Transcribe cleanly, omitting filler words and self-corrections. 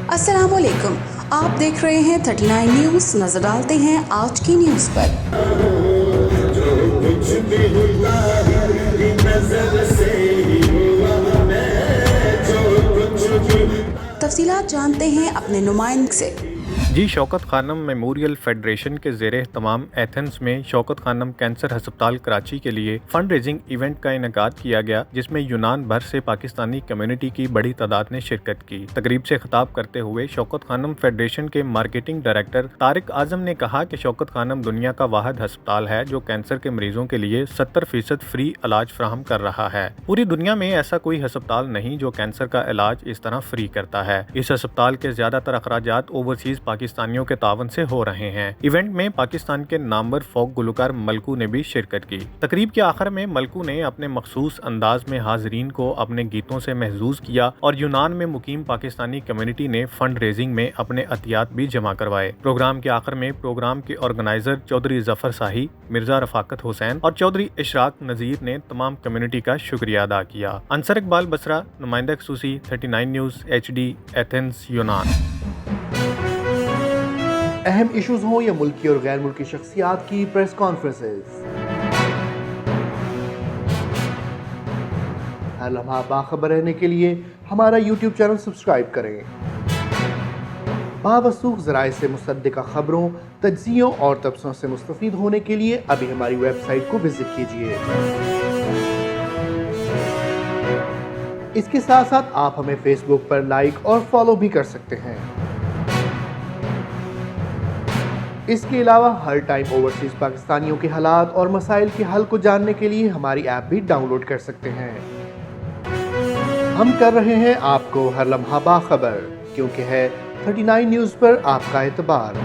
अस्सलाम वालेकुम, आप देख रहे हैं 39 न्यूज़। नजर डालते हैं आज की न्यूज़ पर। जो कुछ भी होता है नजर से ही हुआ है, जो कुछ भी। तफसीलात जानते हैं अपने नुमाइंदे से। जी शौकत खानम मेमोरियल फेडरेशन के ज़ेरे तमाम एथेंस में शौकत खानम कैंसर हस्पताल कराची के लिए फंड रेजिंग इवेंट का इनेकाद किया गया, जिसमें यूनान भर से पाकिस्तानी कम्युनिटी की बड़ी तादाद ने शिरकत की। तकरीब से खिताब करते हुए शौकत खानम फेडरेशन के मार्केटिंग डायरेक्टर तारिक आजम ने कहा कि शौकत खानम दुनिया का वाहिद हस्पताल है जो कैंसर के मरीजों के लिए 70% फ्री इलाज फराहम कर रहा है। पूरी दुनिया में ऐसा कोई हस्पताल नहीं जो कैंसर का इलाज इस तरह फ्री करता है। इस हस्पताल के ज्यादातर अखराजात ओवरसीज पाकिस्तानियों के तावन से हो रहे हैं। इवेंट में पाकिस्तान के नामवर फोक गुलकार मलकू ने भी शिरकत की। तकरीब के आखिर में मलकू ने अपने मखसूस अंदाज में हाजरीन को अपने गीतों से महजूज किया और यूनान में मुकीम पाकिस्तानी कम्युनिटी ने फंड रेजिंग में अपने अतियात भी जमा करवाए। प्रोग्राम के आखिर में प्रोग्राम के ऑर्गेनाइजर चौधरी जफर शाही, मिर्जा रफाकत हुसैन और चौधरी इशराक नजीर ने तमाम कम्युनिटी का शुक्रिया अदा किया। अंसर इकबाल बसरा, नुमाइंदा खसूसी, 39 न्यूज़ HD, एथेंस, यूनान। अहम इश्यूज हों या मुल्की और गैर मुल्की शख्सियात की प्रेस कॉन्फ्रेंसेस, हर लम्हा बाखबर रहने के लिए हमारा YouTube चैनल सब्सक्राइब करें। बावसूख ज़राए से मुसद्दिक़ा खबरों, तज्ज़ियों और तबसरों से मुस्तफ़ीद होने के लिए अभी हमारी वेबसाइट को विजिट कीजिए। इसके साथ साथ आप हमें फेसबुक पर लाइक और फॉलो भी कर सकते हैं। इसके अलावा हर टाइम ओवरसीज पाकिस्तानियों के हालात और मसाइल के हल को जानने के लिए हमारी ऐप भी डाउनलोड कर सकते हैं। हम कर रहे हैं आपको हर लम्हा बाखबर, क्योंकि है 39 न्यूज़ पर आपका एतबार।